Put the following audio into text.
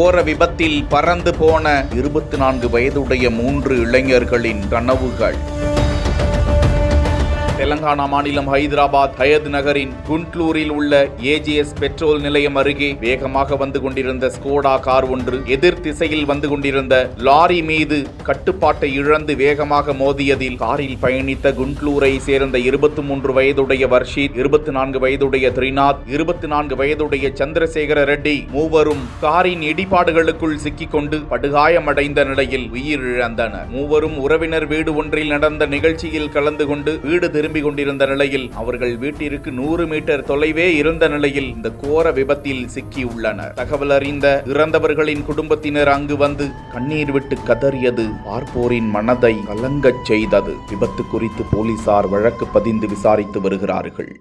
கோர விபத்தில் பறந்து போன 24 வயதுடைய 3 இளைஞர்களின் கனவுகள். தெலங்கானா மாநிலம் ஹைதராபாத் ஹயத் நகரின் குண்ட்லூரில் உள்ள ஏஜிஎஸ் பெட்ரோல் நிலையம் அருகே வேகமாக வந்து கொண்டிருந்த ஸ்கோடா கார் ஒன்று எதிர் திசையில் வந்து கொண்டிருந்த லாரி மீது கட்டுப்பாட்டை இழந்து வேகமாக மோதியதில் காரில் பயணித்த குண்ட்லூரை சேர்ந்த 23 வயதுடைய வர்ஷித், 24 வயதுடைய திரிநாத், 24 வயதுடைய சந்திரசேகர ரெட்டி மூவரும் காரின் இடிபாடுகளுக்குள் சிக்கிக்கொண்டு படுகாயமடைந்த நிலையில் உயிரிழந்தனர். மூவரும் உறவினர் வீடு ஒன்றில் நடந்த நிகழ்ச்சியில் கலந்து கொண்டு வீடு திரும்பி கொண்டிருந்த நிலையில் அவர்கள் வீட்டிற்கு 100 மீட்டர் தொலைவே இருந்த நிலையில் இந்த கோர விபத்தில் சிக்கியுள்ளனர். தகவல் அறிந்த இறந்தவர்களின் குடும்பத்தினர் அங்கு வந்து கண்ணீர் விட்டு கதறியது பார்ப்போரின் மனதை கலங்கச் செய்தது. விபத்து குறித்து போலீசார் வழக்கு பதிந்து விசாரித்து வருகிறார்கள்.